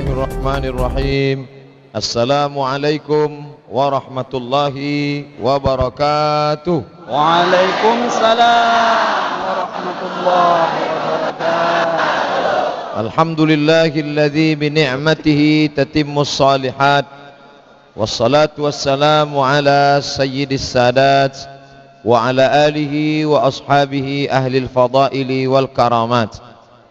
Bismillahirrahmanirrahim. Assalamualaikum warahmatullahi wabarakatuh. Waalaikumsalam warahmatullahi wabarakatuh. Alhamdulillahilladzi bi ni'matihi tatimmus shalihat. Wassalatu wassalamu ala sayyidis sadat wa ala alihi wa ashabihi ahlil fadaili wal karamat.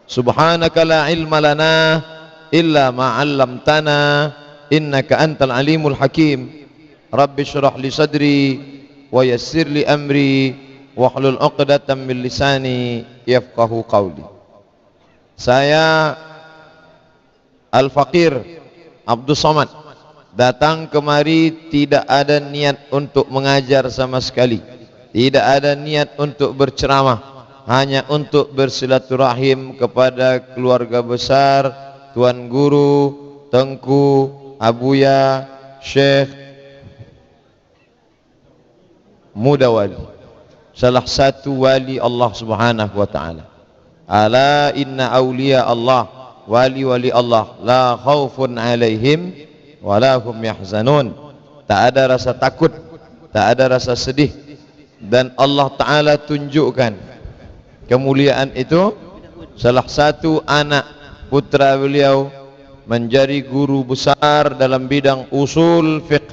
Subhanaka la ilma lana illa ma 'allamtana innaka antal alimul hakim. Rabbi shrah li sadri wa yassir li amri wahlul 'uqdatam min lisani yafqahu qawli. Saya Al-Faqir Abdus Somad datang kemari tidak ada niat untuk mengajar sama sekali, tidak ada niat untuk berceramah, hanya untuk bersilaturahim kepada keluarga besar Tuan Guru Tengku Abuya Syekh Muda Wali, salah satu wali Allah Subhanahu wa ta'ala. Ala inna awliya Allah, wali-wali Allah, la khaufun alaihim wa la hum yahzanun. Tak ada rasa takut, tak ada rasa sedih. Dan Allah Ta'ala tunjukkan kemuliaan itu. Salah satu anak putra beliau menjadi guru besar dalam bidang usul fiqh,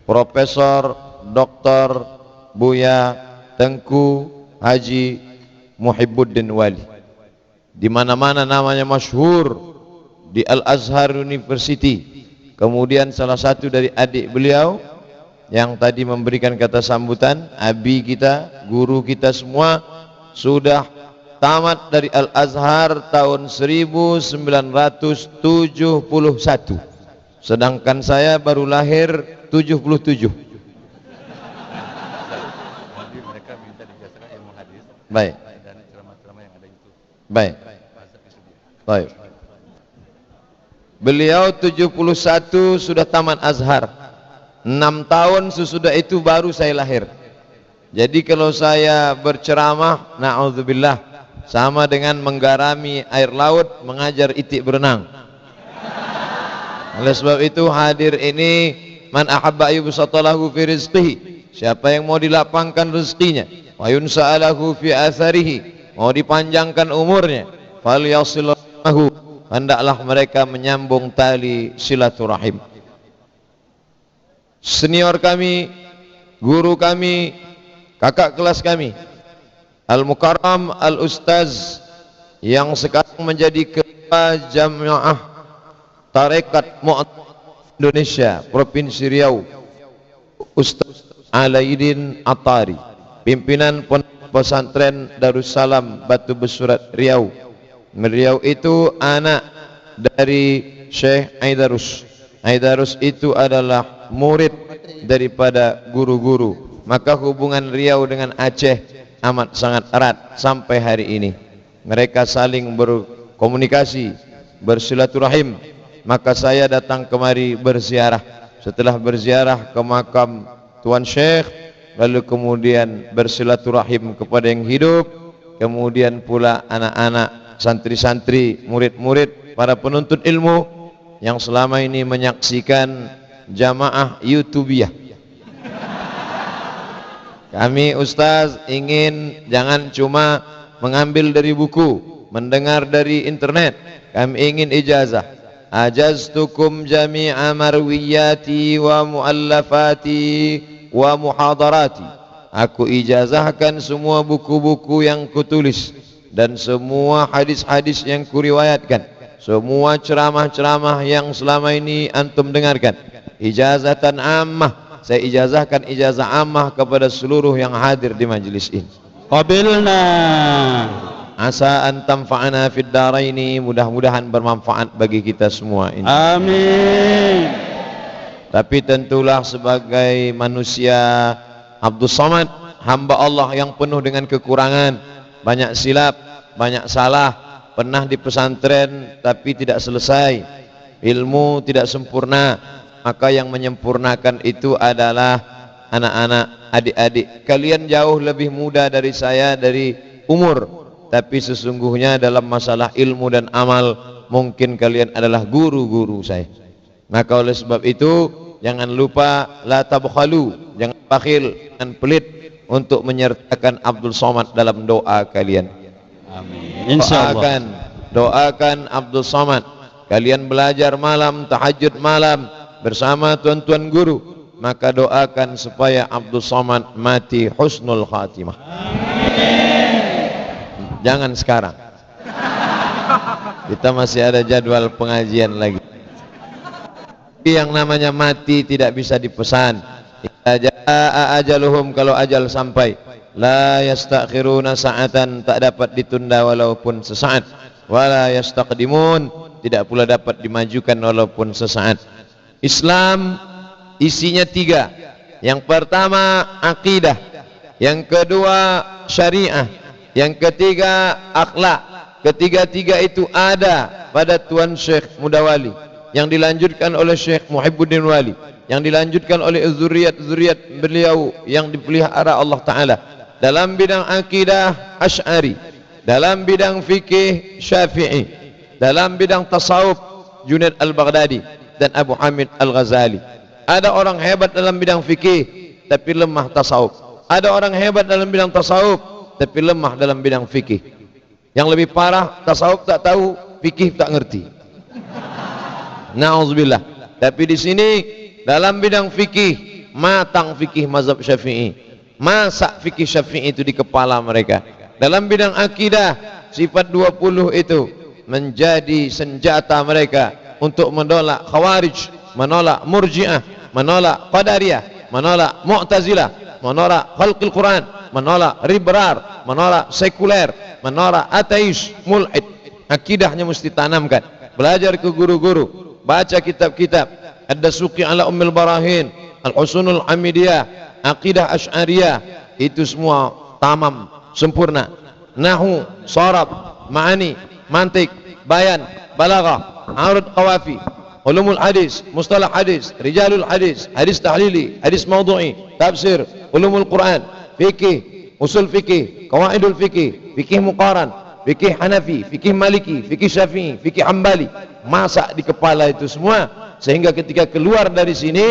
Profesor Dr. Buya Tengku Haji Muhibbuddin Wali. Di mana-mana namanya masyhur, di Al-Azhar University. Kemudian salah satu dari adik beliau yang tadi memberikan kata sambutan, abi kita, guru kita semua, sudah tamat dari Al-Azhar tahun 1971. Sedangkan saya baru lahir 77. Baik. Baik. Baik. Beliau 71 sudah tamat Azhar. 6 tahun sesudah itu baru saya lahir. Jadi kalau saya berceramah, na'udzubillah, sama dengan menggarami air laut, mengajar itik berenang. Oleh sebab itu hadir ini, man ahabba yubsatalahu fi rizqihi, siapa yang mau dilapangkan rezekinya, wa yunsa'alahu fi atharihi, mau dipanjangkan umurnya, falyasillahu, hendaklah mereka menyambung tali silaturahim. Senior kami, guru kami, kakak kelas kami, Al-Mukarram Al-Ustaz yang sekarang menjadi ketua Jamaah Tarekat Mu'tazilah Indonesia Provinsi Riau, Ustaz Alaidin Atari, pimpinan pesantren Darussalam Batu Besurat Riau. Riau itu anak dari Syekh Aidarus. Aidarus itu adalah murid daripada guru-guru. Maka hubungan Riau dengan Aceh amat sangat erat sampai hari ini. Mereka saling berkomunikasi, bersilaturahim. Maka saya datang kemari berziarah. Setelah berziarah ke makam Tuan Syekh, lalu kemudian bersilaturahim kepada yang hidup, kemudian pula anak-anak, santri-santri, murid-murid, para penuntut ilmu yang selama ini menyaksikan jamaah YouTubiah. Kami Ustaz ingin jangan cuma mengambil dari buku, mendengar dari internet. Kami ingin ijazah. Ajaztukum jami'a marwiyati wa muallafati wa muhadarati. Aku ijazahkan semua buku-buku yang kutulis dan semua hadis-hadis yang kuriwayatkan, semua ceramah-ceramah yang selama ini antum dengarkan. Ijazatan ammah, saya ijazahkan ijazah ammah kepada seluruh yang hadir di majlis ini. Qabilna. Asa an tanfa'ana fid daraini, mudah-mudahan bermanfaat bagi kita semua ini. Amin. Tapi tentulah sebagai manusia Abdus Somad, hamba Allah yang penuh dengan kekurangan, banyak silap, banyak salah, pernah di pesantren tapi tidak selesai, ilmu tidak sempurna. Maka yang menyempurnakan itu adalah anak-anak, adik-adik. Kalian jauh lebih muda dari saya dari umur, tapi sesungguhnya dalam masalah ilmu dan amal mungkin kalian adalah guru-guru saya. Maka oleh sebab itu jangan lupa la tabkhalu, jangan bakhil dan pelit untuk menyertakan Abdul Somad dalam doa kalian. Amin. Insyaallah. Doakan Abdul Somad. Kalian belajar malam, tahajud malam bersama tuan-tuan guru, maka doakan supaya Abdul Somad mati husnul khatimah. Jangan sekarang. Kita masih ada jadwal pengajian lagi. Yang namanya mati tidak bisa dipesan. Idza jaa ajaluhum, kalau ajal sampai, la yastakhiruna sa'atan, tak dapat ditunda walaupun sesaat, wala yastaqdimun, tidak pula dapat dimajukan walaupun sesaat. Islam isinya 3. Yang pertama akidah, yang kedua syariah, yang ketiga akhlak. Ketiga-tiga itu ada pada Tuan Syekh Mudawali, yang dilanjutkan oleh Syekh Muhibbuddin Wali, yang dilanjutkan oleh zuriat-zuriat beliau yang dipelihara Allah Ta'ala. Dalam bidang akidah Asy'ari, dalam bidang fikih Syafi'i, dalam bidang tasawuf Junaid al-Baghdadi dan Abu Hamid al-Ghazali. Ada orang hebat dalam bidang fikih tapi lemah tasawuf. Ada orang hebat dalam bidang tasawuf tapi lemah dalam bidang fikih. Yang lebih parah, tasawuf tak tahu, fikih tak ngerti. Na'udzubillah. Tapi di sini dalam bidang fikih, matang fikih mazhab Syafi'i, masak fikih Syafi'i itu di kepala mereka. Dalam bidang akidah, sifat 20 itu menjadi senjata mereka untuk menolak Khawarij, menolak Murji'ah, menolak Qadariyah, menolak Mu'tazilah, menolak khalqil Quran, menolak ribrar, menolak sekuler, menolak ateis, mulhid. Akidahnya mesti tanamkan. Belajar ke guru-guru, baca kitab-kitab Ad-Dasuqi ala Ummil Barahin, Al-Husunul Hamidiyah, Aqidah Asy'ariyah, itu semua tamam, sempurna. Nahu, sarab, ma'ani, mantik, bayan, balaghah, arud qawafi, ulumul hadis, mustalah hadis, rijalul hadis, hadis tahlili, hadis maudhu'i, tafsir, ulumul Quran, fikih, usul fikih, qawaidul fikih, fikih muqaran, fikih Hanafi, fikih Maliki, fikih Syafi'i, fikih Hambali. Masak di kepala itu semua, sehingga ketika keluar dari sini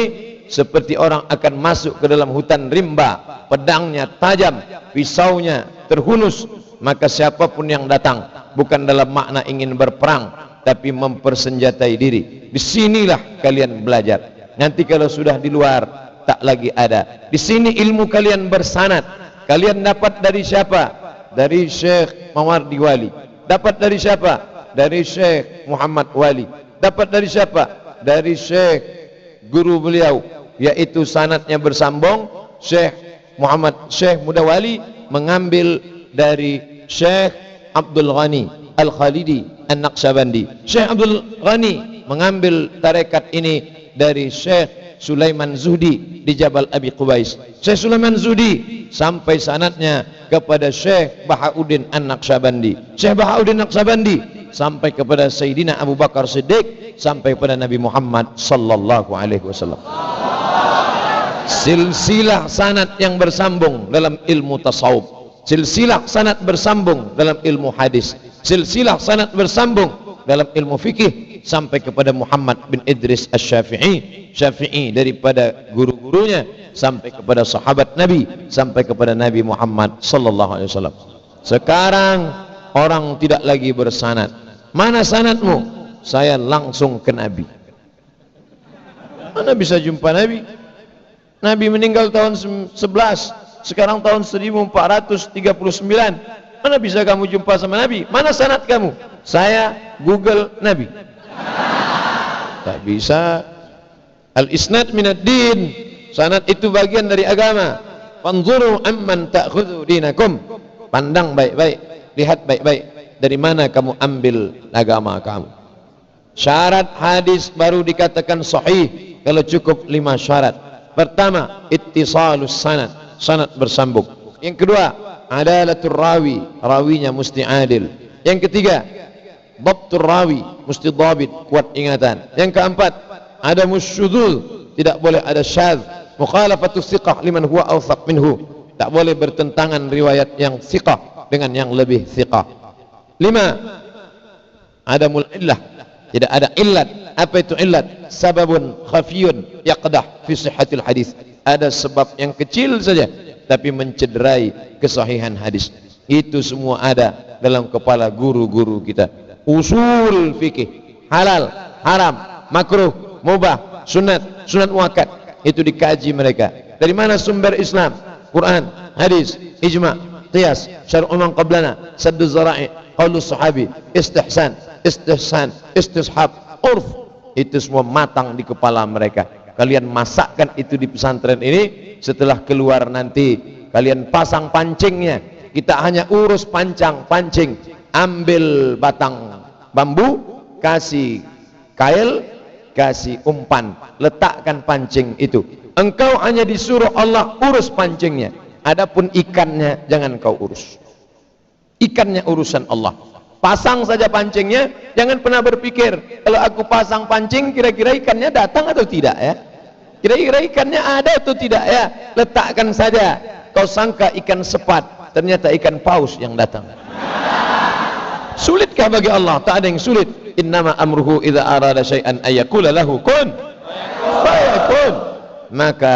seperti orang akan masuk ke dalam hutan rimba, pedangnya tajam, pisaunya terhunus. Maka siapapun yang datang bukan dalam makna ingin berperang, tapi mempersenjatai diri. Disinilah kalian belajar. Nanti kalau sudah di luar tak lagi ada. Di sini ilmu kalian bersanad. Kalian dapat dari siapa? Dari Syekh Mawardi Wali. Dapat dari siapa? Dari Syekh Muhammad Wali. Dapat dari siapa? Dari Syekh guru beliau, yaitu sanadnya bersambung. Syekh Mudawali mengambil dari Syekh Abdul Ghani Al-Khalidi An-Naqsyabandi. Syekh Abdul Ghani mengambil tarekat ini dari Syekh Sulaiman Zuhdi di Jabal Abi Qubais. Syekh Sulaiman Zuhdi sampai sanadnya kepada Syekh Bahauddin An-Naqsyabandi. Syekh Bahauddin An-Naqsyabandi sampai kepada Sayyidina Abu Bakar Siddiq, sampai kepada Nabi Muhammad sallallahu alaihi wasallam. Silsilah sanad yang bersambung dalam ilmu tasawuf, silsilah sanad bersambung dalam ilmu hadis, silsilah sanad bersambung dalam ilmu fikih sampai kepada Muhammad bin Idris Asy-Syafi'i, Syafi'i daripada guru-gurunya sampai kepada sahabat Nabi, sampai kepada Nabi Muhammad sallallahu alaihi wasallam. Sekarang orang tidak lagi bersanad. Mana sanadmu? Saya langsung ke Nabi. Mana bisa jumpa Nabi? Nabi meninggal tahun 11, sekarang tahun 1439. Mana bisa kamu jumpa sama Nabi? Mana sanad kamu? Saya Google Nabi. Tak bisa. Al-isnad minad din. Sanad itu bagian dari agama. Fanzuru amman ta'khudhu dinakum. Pandang baik-baik, lihat baik-baik dari mana kamu ambil agama kamu. Syarat hadis baru dikatakan sahih kalau cukup 5 syarat. Pertama, ittisalus sanad, sanad bersambung. Yang kedua, adalatul rawi, rawinya mesti adil. Yang ketiga, dhabtur rawi, mesti dhabit, kuat ingatan. Yang keempat, adamus syudzul, tidak boleh ada syadz. Mukhalafatus thiqah liman huwa awthaq minhu, tak boleh bertentangan riwayat yang thiqah dengan yang lebih thiqah. 5, Adamul illah, tidak ada illat. Apa itu illat? Sababun khafiyun yaqdah fi sihhatil hadis. Ada sebab yang kecil saja tapi mencederai kesahihan hadis. Itu semua ada dalam kepala guru-guru kita. Usul fikih, halal, haram, makruh, mubah, sunat, sunat muakkad, itu dikaji mereka. Dari mana sumber Islam? Quran, hadis, ijma', qiyas, syar'u man qablana, saddu zara'i, qaulus sahabi, istihsan, istishab, urf. Itu semua matang di kepala mereka. Kalian masakkan itu di pesantren ini. Setelah keluar nanti kalian pasang pancingnya. Kita hanya urus pancing. Ambil batang bambu, kasih kail, kasih umpan, letakkan pancing itu. Engkau hanya disuruh Allah urus pancingnya. Adapun ikannya jangan kau urus. Ikannya urusan Allah. Pasang saja pancingnya, jangan pernah berpikir kalau aku pasang pancing kira-kira ikannya datang atau tidak ya. Kira-kira ikannya ada atau tidak ya. Letakkan saja. Kau sangka ikan sepat, ternyata ikan paus yang datang. Sulitkah bagi Allah? Tak ada yang sulit. Innama amruhu idza arada syai'an ayyakula lahu kun fayakun. Maka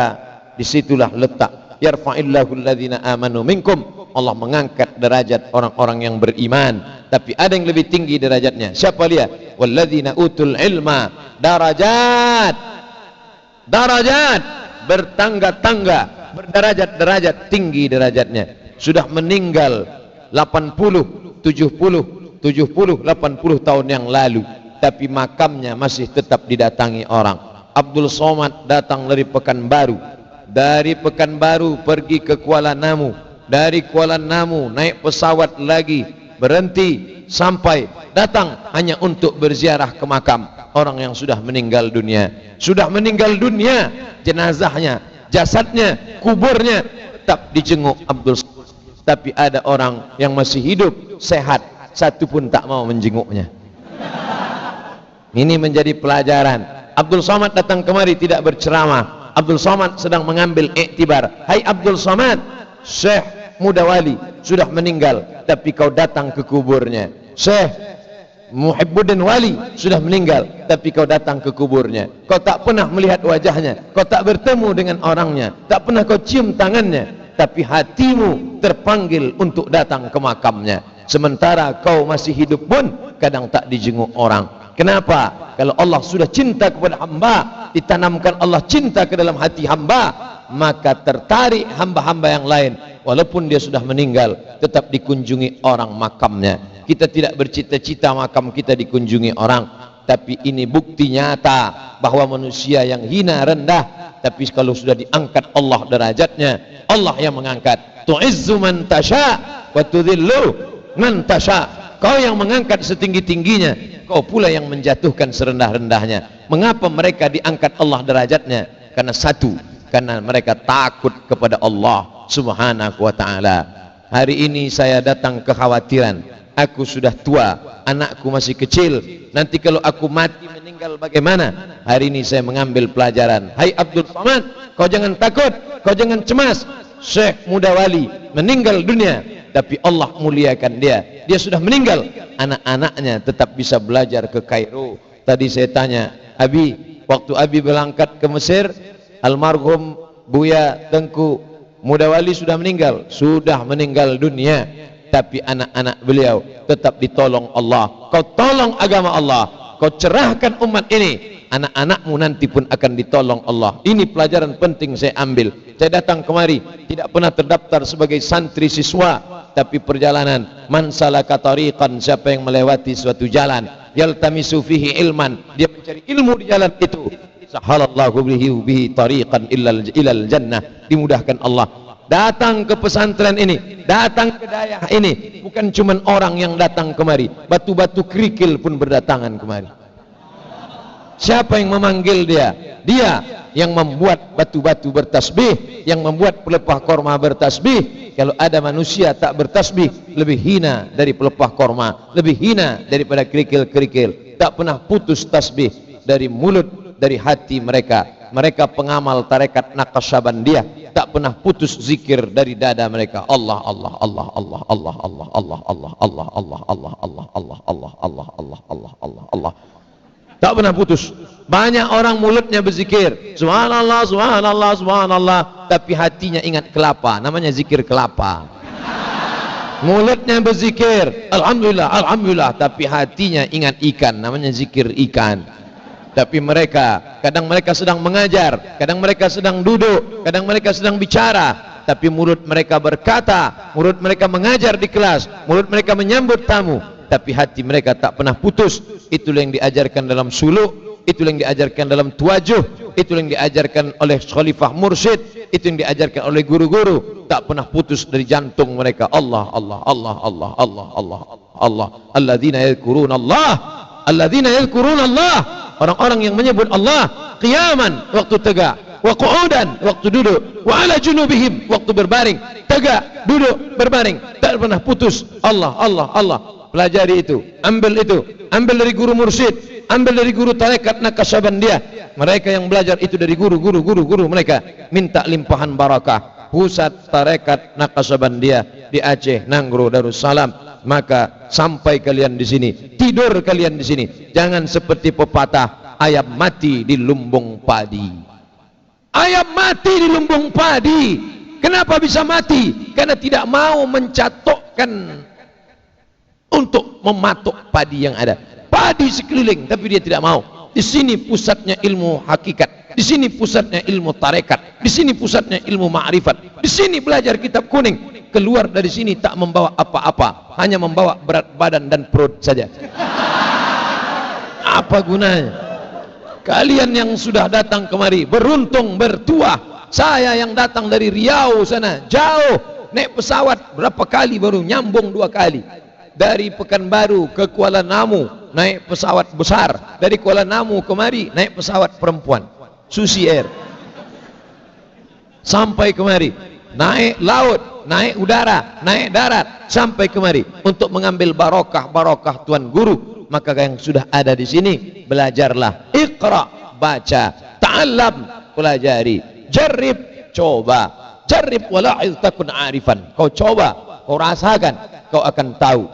disitulah letak yarfa'illahu alladhina amanu minkum. Allah mengangkat derajat orang-orang yang beriman. Tapi ada yang lebih tinggi derajatnya. Siapa dia? Walladzina utul ilma darajat. Darajat, bertangga-tangga, berderajat-derajat, tinggi derajatnya. Sudah meninggal 80, 70, 80 tahun yang lalu, tapi makamnya masih tetap didatangi orang. Abdul Somad datang dari Pekanbaru. Dari Pekanbaru pergi ke Kuala Namu. Dari Kuala Namu naik pesawat lagi, berhenti, sampai datang hanya untuk berziarah ke makam orang yang sudah meninggal dunia. Sudah meninggal dunia, jenazahnya, jasadnya, kuburnya tetap dijenguk Abdul Somad. Tapi ada orang yang masih hidup, sehat, satu pun tak mau menjenguknya. Ini menjadi pelajaran. Abdul Somad datang kemari tidak berceramah. Abdul Somad sedang mengambil iktibar. Hai Abdul Somad, Syekh Muda Wali sudah meninggal, tapi kau datang ke kuburnya. Syekh Muhibbuddin Wali sudah meninggal, tapi kau datang ke kuburnya. Kau tak pernah melihat wajahnya, kau tak bertemu dengan orangnya, tak pernah kau cium tangannya, tapi hatimu terpanggil untuk datang ke makamnya. Sementara kau masih hidup pun kadang tak dijenguk orang. Kenapa? Kalau Allah sudah cinta kepada hamba, ditanamkan Allah cinta ke dalam hati hamba, maka tertarik hamba-hamba yang lain. Walaupun dia sudah meninggal, tetap dikunjungi orang makamnya. Kita tidak bercita-cita makam kita dikunjungi orang, tapi ini bukti nyata bahwa manusia yang hina, rendah, tapi kalau sudah diangkat Allah derajatnya, Allah yang mengangkat. Tu'izzu man tasha wa tudhillu man tasha. Kau yang mengangkat setinggi-tingginya, kau pula yang menjatuhkan serendah-rendahnya. Mengapa mereka diangkat Allah derajatnya? Karena satu, karena mereka takut kepada Allah Subhanahu wa ta'ala. Hari ini saya datang kekhawatiran. Aku sudah tua, anakku masih kecil. Nanti kalau aku mati meninggal bagaimana? Hari ini saya mengambil pelajaran. Hai Abdul Somad, kau jangan takut, kau jangan cemas. Syekh Muda Wali meninggal dunia, tapi Allah muliakan dia. Dia sudah meninggal, anak-anaknya tetap bisa belajar ke Kairo. Tadi saya tanya, Abi, waktu Abi berangkat ke Mesir, almarhum Buya Tengku Muda Wali sudah meninggal dunia, tapi anak-anak beliau tetap ditolong Allah. Kau tolong agama Allah, kau cerahkan umat ini, anak-anakmu nanti pun akan ditolong Allah. Ini pelajaran penting saya ambil. Saya datang kemari tidak pernah terdaftar sebagai santri siswa, tapi perjalanan man salaka tariqan, siapa yang melewati suatu jalan, yaltamisu fihi ilman, dia mencari ilmu di jalan itu, sahalallahu bihi tariqan ilal jannah, dimudahkan Allah. Datang ke pesantren ini, datang ke daerah ini, bukan cuma orang yang datang kemari, batu-batu kerikil pun berdatangan kemari. Siapa yang memanggil dia? Dia yang membuat batu-batu bertasbih, yang membuat pelepah korma bertasbih. Kalau ada manusia tak bertasbih, lebih hina dari pelepah korma, lebih hina daripada kerikil-kerikil. Tak pernah putus tasbih dari mulut, dari hati mereka. Mereka pengamal tarekat Naqsyabandiyah, tak pernah putus zikir dari dada mereka. Allah Allah Allah Allah Allah Allah Allah Allah Allah Allah Allah Allah Allah Allah Allah Allah Allah Allah Allah. Tak pernah putus. Banyak orang mulutnya berzikir, subhanallah subhanallah subhanallah, tapi hatinya ingat kelapa, namanya zikir kelapa. Mulutnya berzikir alhamdulillah alhamdulillah, tapi hatinya ingat ikan, namanya zikir ikan. Tapi mereka, kadang mereka sedang mengajar, kadang mereka sedang duduk, kadang mereka sedang bicara, tapi mulut mereka berkata, mulut mereka mengajar di kelas, mulut mereka menyambut tamu, tapi hati mereka tak pernah putus. Itulah yang diajarkan dalam suluk, itulah yang diajarkan dalam tuajuh, itulah yang diajarkan oleh khalifah mursyid, itu yang diajarkan oleh guru-guru. Tak pernah putus dari jantung mereka. Allah Allah Allah Allah Allah Allah Allah. Alladzina yadhkuruna Allah, alladzina yadhkuruna Allah. Orang-orang yang menyebut Allah qiyaman, waktu tegak, wa qu'udan, waktu duduk, wa ala junubihim, waktu berbaring, tegak, duduk, berbaring, tak pernah putus. Allah Allah Allah. Pelajari itu, ambil dari guru mursyid, ambil dari guru tarekat Naqsyabandiyah. Mereka yang belajar itu dari guru mereka, minta limpahan barakah. Pusat tarekat Naqsyabandiyah di Aceh, Nanggro, Darussalam. Maka sampai kalian di sini, tidur kalian di sini, jangan seperti pepatah ayam mati di lumbung padi. Ayam mati di lumbung padi. Kenapa bisa mati? Karena tidak mau mencatokkan untuk mematok padi yang ada. Padi sekeliling, tapi dia tidak mau. Di sini pusatnya ilmu hakikat, di sini pusatnya ilmu tarekat, di sini pusatnya ilmu ma'rifat, di sini belajar kitab kuning. Keluar dari sini tak membawa apa-apa, hanya membawa berat badan dan perut saja. Apa gunanya? Kalian yang sudah datang kemari beruntung bertuah. Saya yang datang dari Riau sana, jauh, naik pesawat berapa kali baru nyambung 2 kali. Dari Pekanbaru ke Kuala Namu naik pesawat besar, dari Kuala Namu kemari naik pesawat perempuan, Susi Air. Sampai kemari naik laut, naik udara, naik darat, sampai kemari untuk mengambil barokah Tuan Guru. Maka yang sudah ada di sini, belajarlah. Iqra, baca, ta'allam, pelajari, jarib, coba. Jarib wala'il takun arifan. Kau coba, kau rasakan, kau akan tahu.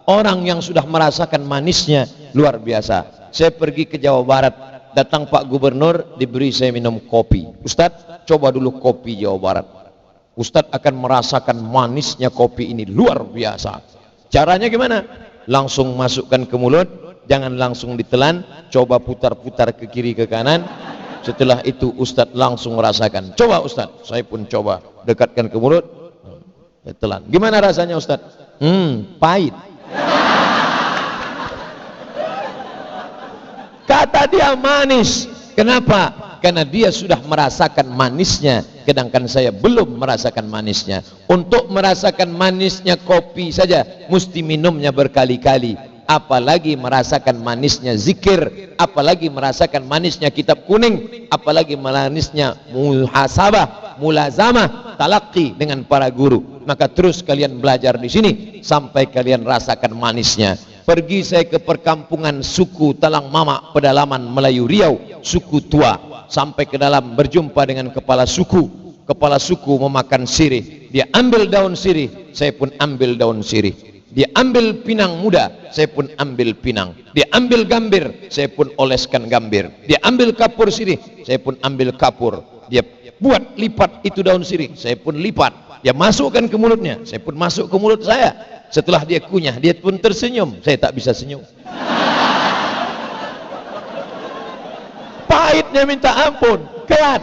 Orang yang sudah merasakan manisnya luar biasa. Saya pergi ke Jawa Barat, datang Pak Gubernur, diberi saya minum kopi. Ustadz, coba dulu kopi Jawa Barat. Ustadz akan merasakan manisnya kopi ini, luar biasa. Caranya gimana? Langsung masukkan ke mulut, jangan langsung ditelan, coba putar-putar ke kiri ke kanan. Setelah itu Ustadz langsung merasakan. Coba Ustadz, saya pun coba, dekatkan ke mulut, telan. Gimana rasanya Ustadz? Pahit. Kata dia manis. Kenapa? Karena dia sudah merasakan manisnya, sedangkan saya belum merasakan manisnya. Untuk merasakan manisnya kopi saja mesti minumnya berkali-kali, apalagi merasakan manisnya zikir, apalagi merasakan manisnya kitab kuning, apalagi manisnya muhasabah, mulazamah, talaqi dengan para guru. Maka terus kalian belajar di sini sampai kalian rasakan manisnya. Pergi saya ke perkampungan suku Talang Mamak, pedalaman Melayu Riau, suku tua, sampai ke dalam berjumpa dengan kepala suku. Kepala suku memakan sirih, dia ambil daun sirih, saya pun ambil daun sirih. Dia ambil pinang muda, saya pun ambil pinang. Dia ambil gambir, saya pun oleskan gambir. Dia ambil kapur sirih, saya pun ambil kapur. Dia buat lipat itu daun sirih, saya pun lipat. Dia masukkan ke mulutnya, saya pun masuk ke mulut saya. Setelah dia kunyah, dia pun tersenyum, saya tak bisa senyum. Pahitnya minta ampun, kelat.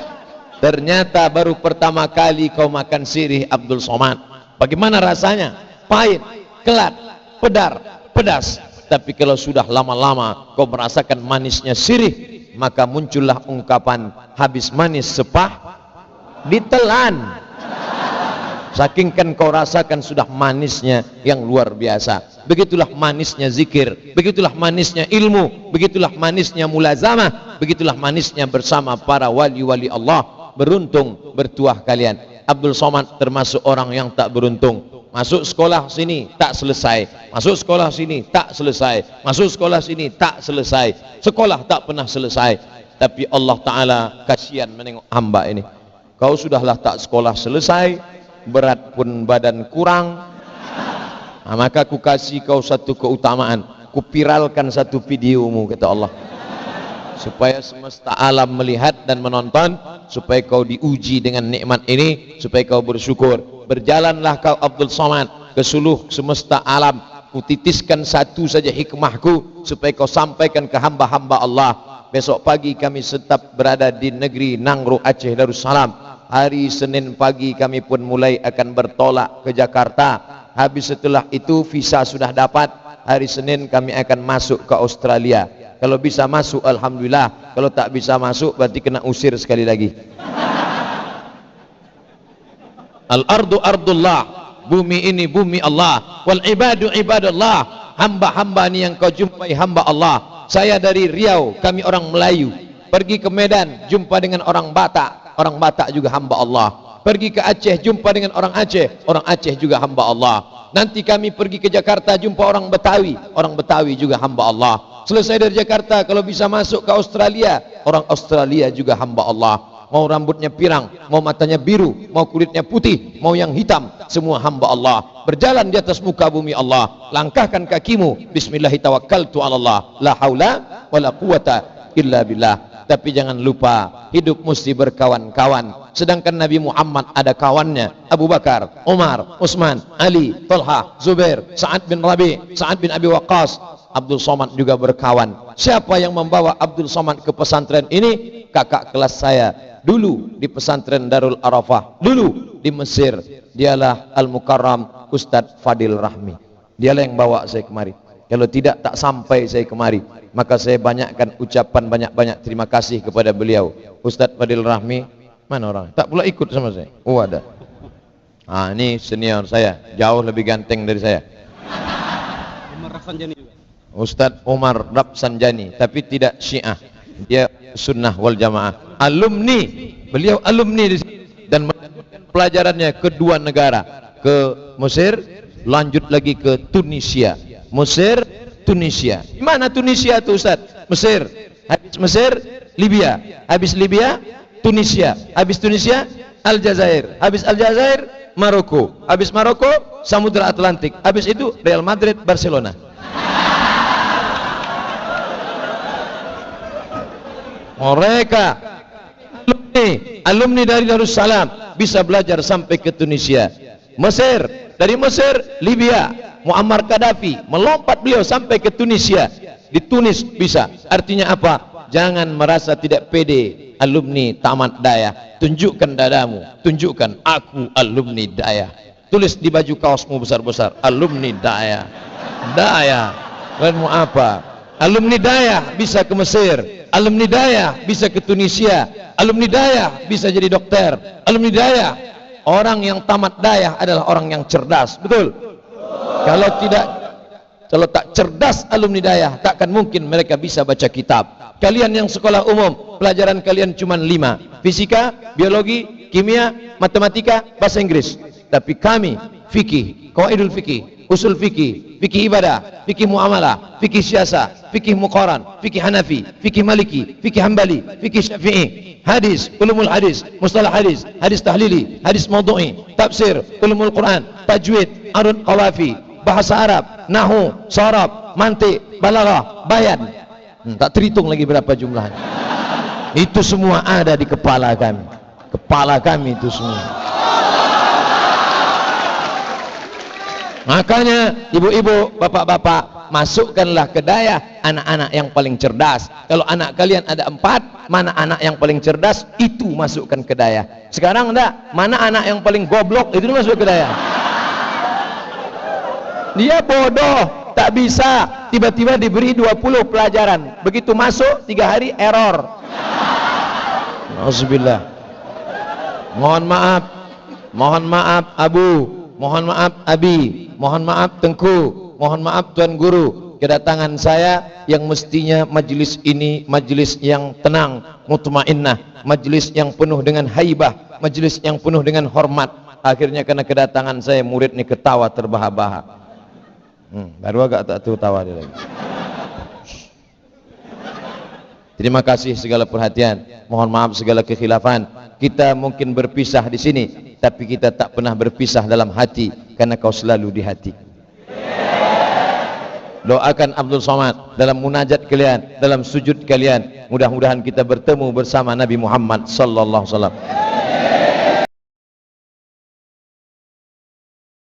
Ternyata baru pertama kali kau makan sirih Abdul Somad. Bagaimana rasanya? Pahit, kelat, pedar, pedas. Tapi kalau sudah lama-lama kau merasakan manisnya sirih, maka muncullah ungkapan habis manis sepah ditelan. Saking kan kau rasakan sudah manisnya yang luar biasa. Begitulah manisnya zikir, begitulah manisnya ilmu, begitulah manisnya mulazamah, begitulah manisnya bersama para wali-wali Allah. Beruntung bertuah kalian. Abdul Somad termasuk orang yang tak beruntung. Masuk sekolah sini tak selesai, masuk sekolah sini tak selesai, masuk sekolah sini tak selesai, sekolah tak pernah selesai. Tapi Allah Ta'ala kasihan menengok hamba ini. Kau sudahlah tak sekolah selesai, berat pun badan kurang. Nah, maka ku kasih kau satu keutamaan, ku viralkan satu videomu, kata Allah, supaya semesta alam melihat dan menonton, supaya kau diuji dengan nikmat ini, supaya kau bersyukur. Berjalanlah kau Abdul Somad ke seluruh semesta alam, ku titiskan satu saja hikmahku, supaya kau sampaikan ke hamba-hamba Allah. Besok pagi kami tetap berada di negeri Nangro, Aceh Darussalam. Hari Senin pagi kami pun mulai akan bertolak ke Jakarta. Habis setelah itu visa sudah dapat, hari Senin kami akan masuk ke Australia. Kalau bisa masuk alhamdulillah, kalau tak bisa masuk berarti kena usir sekali lagi. Al-ardu ardullah, bumi ini bumi Allah, wal ibadu ibadallah, hamba-hamba ni yang kau jumpai hamba Allah. Saya dari Riau, kami orang Melayu, pergi ke Medan jumpa dengan orang Batak, orang Batak juga hamba Allah. Pergi ke Aceh jumpa dengan orang Aceh juga hamba Allah. Nanti kami pergi ke Jakarta jumpa orang Betawi juga hamba Allah. Selesai dari Jakarta kalau bisa masuk ke Australia, orang Australia juga hamba Allah. Mau rambutnya pirang, mau matanya biru, mau kulitnya putih, mau yang hitam, semua hamba Allah. Berjalan di atas muka bumi Allah. Langkahkan kakimu, bismillahirrahmanirrahim, Allah, la haula wala quwata illa billah. Tapi jangan lupa, hidup mesti berkawan-kawan. Sedangkan Nabi Muhammad ada kawannya, Abu Bakar, Umar, Utsman, Ali, Talha, Zubair, Sa'ad bin Rabi, Sa'ad bin Abi Waqqas. Abdul Somad juga berkawan. Siapa yang membawa Abdul Somad ke pesantren ini? Kakak kelas saya dulu di pesantren Darul Arafah, dulu di Mesir. Dialah Al-Mukarram Ustadz Fadil Rahmi. Dialah yang bawa saya kemari. Kalau tidak, tak sampai saya kemari. Maka saya banyakkan ucapan banyak-banyak terima kasih kepada beliau. Ustadz Fadil Rahmi, mana orang? Tak pula ikut sama saya. Oh ada. Ah, ini senior saya, jauh lebih ganteng dari saya. Umar Rafsanjani juga. Ustadz Umar Rafsanjani, tapi tidak Syiah. Dia Sunnah wal Jamaah. Alumni, beliau alumni di sini dan melanjutkan pelajarannya ke dua negara, ke Mesir, lanjut lagi ke Tunisia. Mesir, Tunisia. Di mana Tunisia itu Ustaz? Mesir. Habis Mesir, Libya. Habis Libya, Tunisia. Habis Tunisia, Aljazair. Habis Aljazair, Maroko. Habis Maroko, Samudra Atlantik. Habis itu Real Madrid, Barcelona. Mereka alumni dari Darussalam bisa belajar sampai ke Tunisia. Mesir, dari Mesir, Libya, Muammar Gaddafi, melompat beliau sampai ke Tunisia. Di Tunis bisa. Artinya apa? Jangan merasa tidak pede, alumni tamat daya. Tunjukkan dadamu, tunjukkan aku alumni daya. Tulis di baju kaosmu besar-besar, alumni daya. Daya, mau apa? Alumni daya bisa ke Mesir, alumni daya bisa ke Tunisia, alumni daya bisa jadi dokter, alumni daya. Orang yang tamat daya adalah orang yang cerdas, betul? Kalau tak cerdas alumni daya, takkan mungkin mereka bisa baca kitab. Kalian yang sekolah umum, pelajaran kalian cuma 5: fisika, biologi, kimia, matematika, bahasa Inggris. Tapi kami fikih, qawaidul fikih, usul fikih, fikih ibadah, fikih muamalah, fikih siasah, fikih muqaran, fikih Hanafi, fikih Maliki, fikih Hambali, fikih Syafi'i, hadis, ulumul hadis, mustalah hadis, hadis tahlili, hadis maudhu'i, tafsir, ulumul Quran, tajwid, arud qawafi, bahasa Arab, nahwu, sharaf, mantiq, balaghah, bayan. Tak terhitung lagi berapa jumlahnya. Itu semua ada di kepala kami. Kepala kami itu semua. Makanya ibu-ibu, bapak-bapak, masukkanlah ke daya anak-anak yang paling cerdas. Kalau anak kalian ada 4, mana anak yang paling cerdas, itu masukkan ke daya. Sekarang enggak, mana anak yang paling goblok, itu masuk ke daya. Dia bodoh, tak bisa, tiba-tiba diberi 20 pelajaran, begitu masuk 3 hari error. Alhamdulillah. Mohon maaf Abu, mohon maaf Abi, mohon maaf Tengku, mohon maaf Tuan Guru. Kedatangan saya yang mestinya majlis ini majlis yang tenang, mutmainnah, majlis yang penuh dengan haibah, majlis yang penuh dengan hormat. Akhirnya karena kedatangan saya, murid ini ketawa terbahak-bahak. Baru agak tak tahu tawa dia lagi. Terima kasih segala perhatian, mohon maaf segala kekhilafan. Kita mungkin berpisah di sini, tapi kita tak pernah berpisah dalam hati, karena kau selalu di hati. Doakan Abdul Somad dalam munajat kalian, dalam sujud kalian, mudah-mudahan kita bertemu bersama Nabi Muhammad sallallahu alaihi wasallam.